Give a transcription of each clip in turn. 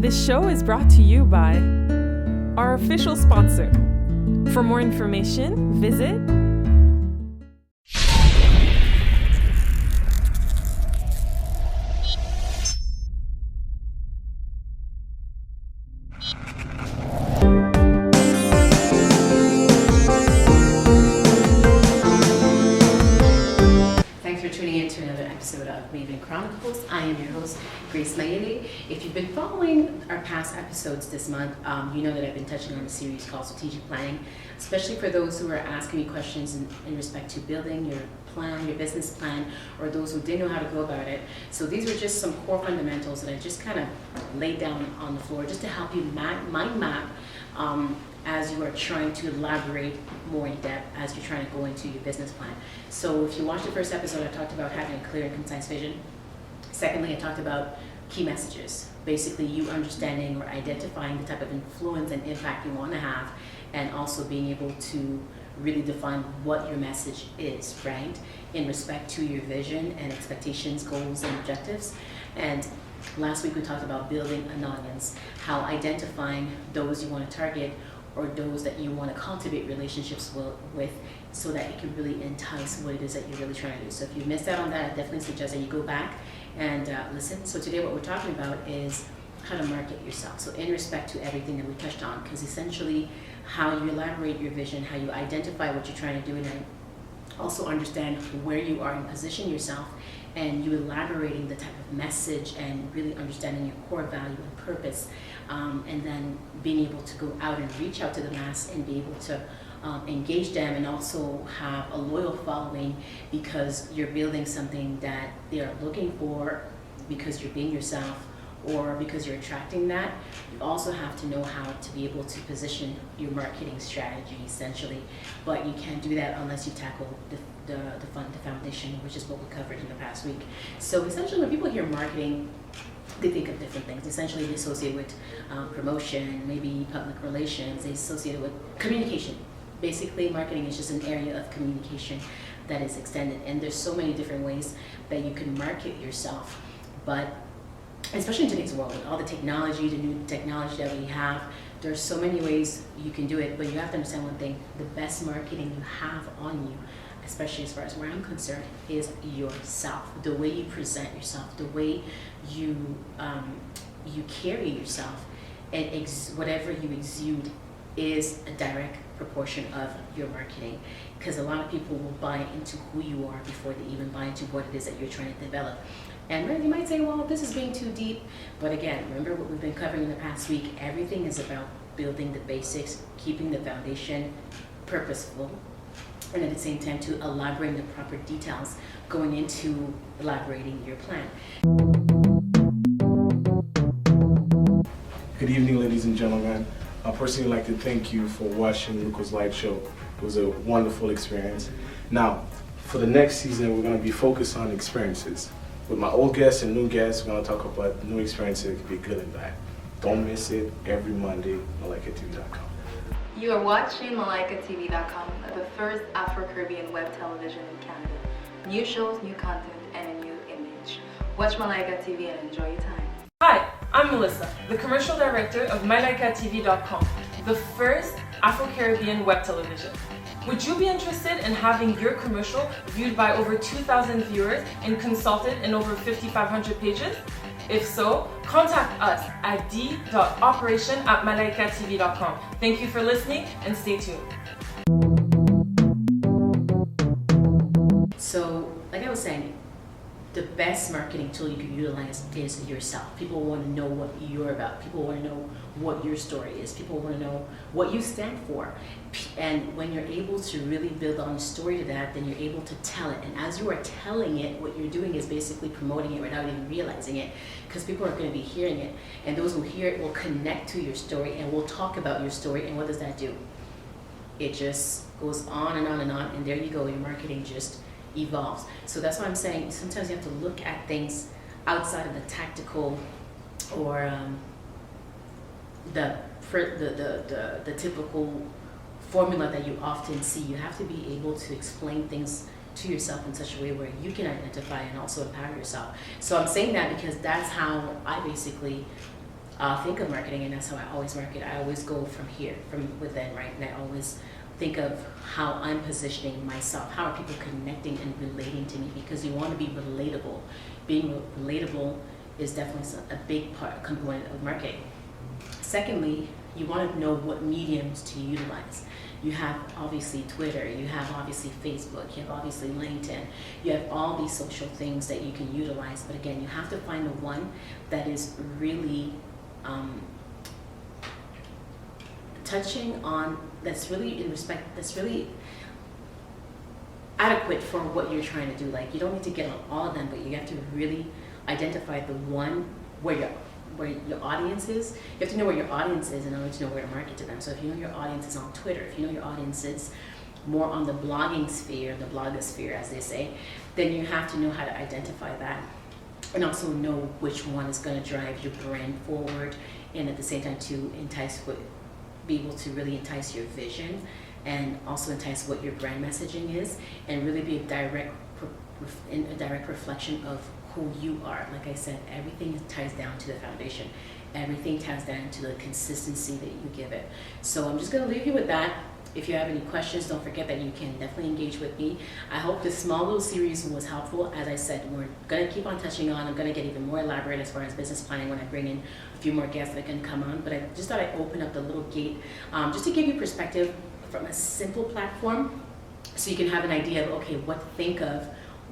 This show is brought to you by our official sponsor. For more information, visit of Maven Chronicles. I am your host, Grace Mayele. If you've been following our past episodes this month, you know that I've been touching on a series called Strategic Planning, especially for those who are asking me questions in respect to building your plan, your business plan, or those who didn't know how to go about it. So these are just some core fundamentals that I just kind of laid down on the floor just to help you mind map as you are trying to elaborate more in depth as you're trying to go into your business plan. So if you watched the first episode, I talked about having a clear and concise vision. Secondly, I talked about key messages. Basically, you understanding or identifying the type of influence and impact you want to have, and also being able to really define what your message is, right? In respect to your vision and expectations, goals, and objectives. And last week we talked about building an audience, how identifying those you want to target or those that you want to cultivate relationships with so that it can really entice what it is that you're really trying to do. So if you missed out on that, I definitely suggest that you go back and listen. So today what we're talking about is how to market yourself. So in respect to everything that we touched on, because essentially how you elaborate your vision, how you identify what you're trying to do, and then also understand where you are and position yourself, and you elaborating the type of message and really understanding your core value and purpose, and then being able to go out and reach out to the mass and be able to engage them and also have a loyal following because you're building something that they are looking for because you're being yourself or because you're attracting that. You also have to know how to be able to position your marketing strategy essentially, but you can't do that unless you tackle the foundation, which is what we covered in the past week. So essentially when people hear marketing, they think of different things. Essentially they associate with promotion, maybe public relations, they associate it with communication. Basically marketing is just an area of communication that is extended, and there's so many different ways that you can market yourself, but especially in today's world, with all the technology, the new technology that we have, there's so many ways you can do it, but you have to understand one thing: the best marketing you have on you, especially as far as where I'm concerned, is yourself. The way you present yourself, the way you carry yourself, and whatever you exude is a direct proportion of your marketing, because a lot of people will buy into who you are before they even buy into what it is that you're trying to develop. And you might say, well, this is being too deep, but again, remember what we've been covering in the past week. Everything is about building the basics, keeping the foundation purposeful, and at the same time to elaborating the proper details going into elaborating your plan. Good evening, ladies and gentlemen. I personally like to thank you for watching Luca's Light Show. It was a wonderful experience. Now, for the next season, we're going to be focused on experiences. With my old guests and new guests, we're going to talk about new experiences. It could be good and bad. Don't miss it every Monday, MalaikaTV.com. You are watching MalaikaTV.com, the first Afro-Caribbean web television in Canada. New shows, new content, and a new image. Watch Malaika TV and enjoy your time. Hi, I'm Melissa, the commercial director of MyLaikaTV.com, the first Afro-Caribbean web television. Would you be interested in having your commercial viewed by over 2,000 viewers and consulted in over 5,500 pages? If so, contact us at d.operation@MalaikaTV.com. Thank you for listening and stay tuned. So, like I was saying, the best marketing tool you can utilize is yourself. People want to know what you're about. People want to know what your story is. People want to know what you stand for. And when you're able to really build on a story to that, then you're able to tell it. And as you are telling it, what you're doing is basically promoting it without even realizing it, because people are going to be hearing it. And those who hear it will connect to your story and will talk about your story. And what does that do? It just goes on and on and on. And there you go. Your marketing just evolves. So that's why I'm saying sometimes you have to look at things outside of the tactical or the typical formula that you often see. You have to be able to explain things to yourself in such a way where you can identify and also empower yourself. So I'm saying that because that's how I basically think of marketing, and that's how I always market. I always go from here, from within, right? And I always think of how I'm positioning myself. How are people connecting and relating to me? Because you want to be relatable. Being relatable is definitely a big component of marketing. Secondly, you want to know what mediums to utilize. You have obviously Twitter, you have obviously Facebook, you have obviously LinkedIn, you have all these social things that you can utilize, but again, you have to find the one that is really touching on, that's really in respect, that's really adequate for what you're trying to do. Like, you don't need to get on all of them, but you have to really identify the one where your audience is. You have to know where your audience is in order to know where to market to them. So if you know your audience is on Twitter, if you know your audience is more on the blogging sphere, the blogosphere as they say, then you have to know how to identify that and also know which one is going to drive your brand forward, and at the same time to be able to really entice your vision and also entice what your brand messaging is, and really be a direct reflection of who you are. Like I said, everything ties down to the foundation. Everything ties down to the consistency that you give it. So I'm just going to leave you with that. If you have any questions, don't forget that you can definitely engage with me. I hope this small little series was helpful. As I said, we're going to keep on touching on. I'm going to get even more elaborate as far as business planning when I bring in a few more guests that can come on. But I just thought I'd open up the little gate just to give you perspective from a simple platform, so you can have an idea of, okay, what to think of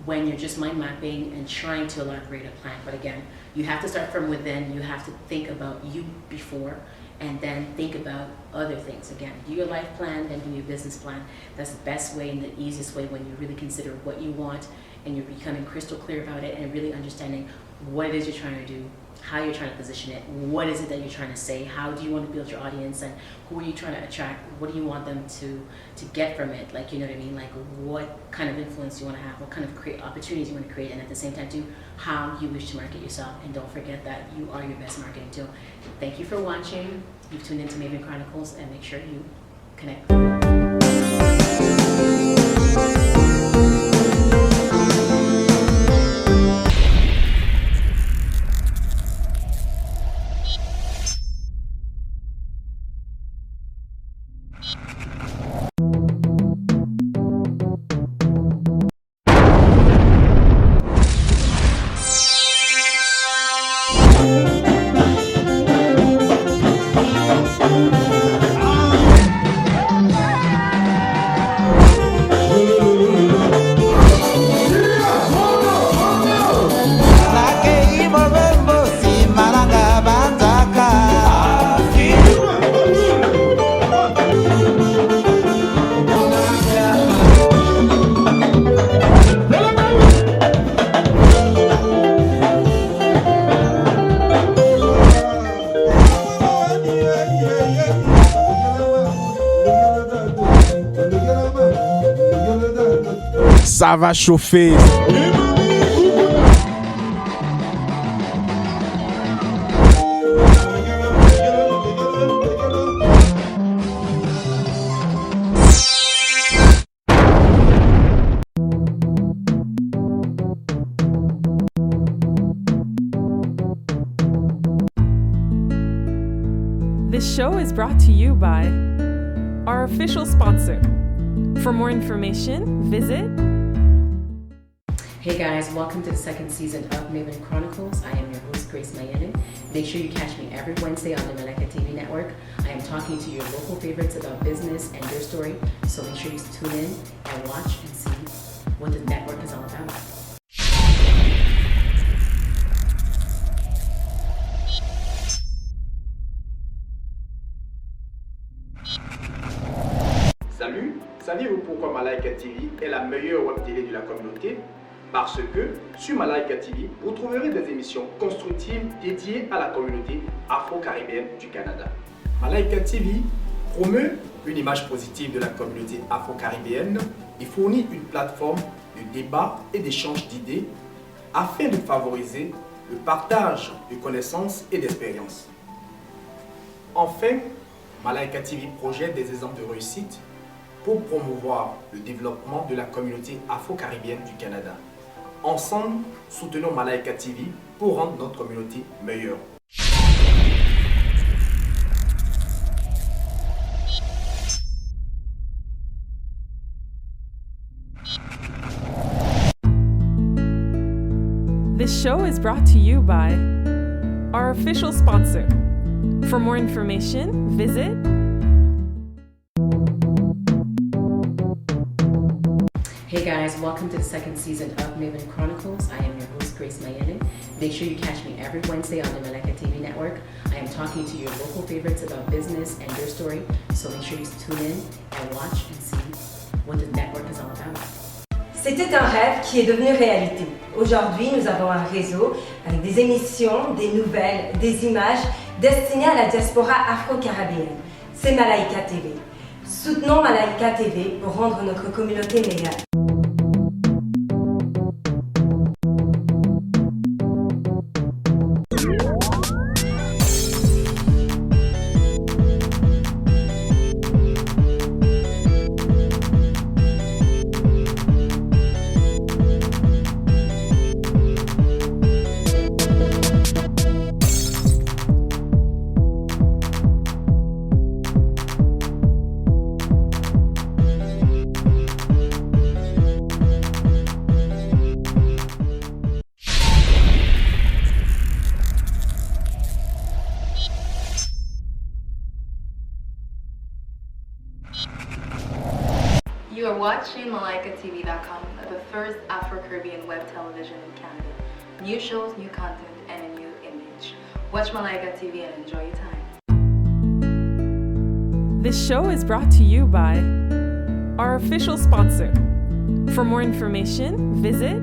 when you're just mind mapping and trying to elaborate a plan. But again, you have to start from within. You have to think about you before, and then think about other things. Again, do your life plan, then do your business plan. That's the best way and the easiest way when you really consider what you want and you're becoming crystal clear about it and really understanding what it is you're trying to do, how you're trying to position it, what is it that you're trying to say, how do you want to build your audience, and who are you trying to attract, what do you want them to get from it, like, you know what I mean, like what kind of influence you want to have, what kind of opportunities you want to create, and at the same time too, how you wish to market yourself. And don't forget that you are your best marketing tool. Thank you for watching. You've tuned into Maven Chronicles, and make sure you connect. Ça va chauffer. This show is brought to you by our official sponsor. For more information, visit. Hey guys, welcome to the second season of Maven Chronicles. I am your host, Grace Mayen. Make sure you catch me every Wednesday on the Malika TV network. I am talking to your local favorites about business and your story, so make sure you tune in and watch and see what the network is all about. Salut, saviez-vous pourquoi Malaika TV est la meilleure web télé de la communauté? Parce que sur Malaika TV, vous trouverez des émissions constructives dédiées à la communauté afro-caribéenne du Canada. Malaika TV promeut une image positive de la communauté afro-caribéenne et fournit une plateforme de débat et d'échange d'idées afin de favoriser le partage de connaissances et d'expériences. Enfin, Malaika TV projette des exemples de réussite pour promouvoir le développement de la communauté afro-caribéenne du Canada. Ensemble, soutenons Malaika TV pour rendre notre communauté meilleure. This show is brought to you by our official sponsor. For more information, visit. Hey guys, welcome to the second season of Maven Chronicles. I am your host, Grace Mayele. Make sure you catch me every Wednesday on the Malika TV network. I am talking to your local favorites about business and your story, so make sure you tune in and watch and see what the network is all about. C'était un rêve qui est devenu réalité. Aujourd'hui, nous avons un réseau avec des émissions, des nouvelles, des images destinées à la diaspora afro-caribéenne. C'est Malaika TV. Soutenons Malaika TV pour rendre notre communauté meilleure. You are watching MalaikaTV.com, the first Afro-Caribbean web television in Canada. New shows, new content, and a new image. Watch Malaika TV and enjoy your time. This show is brought to you by our official sponsor. For more information, visit.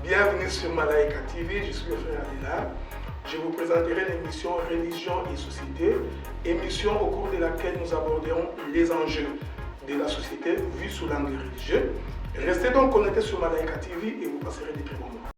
Bienvenue sur Malaika TV, je suis le frère Adela. Je vous présenterai l'émission Religion et Société, émission au cours de laquelle nous aborderons les enjeux de la société vus sous l'angle religieux. Restez donc connectés sur Malaika TV et vous passerez des très bons moments.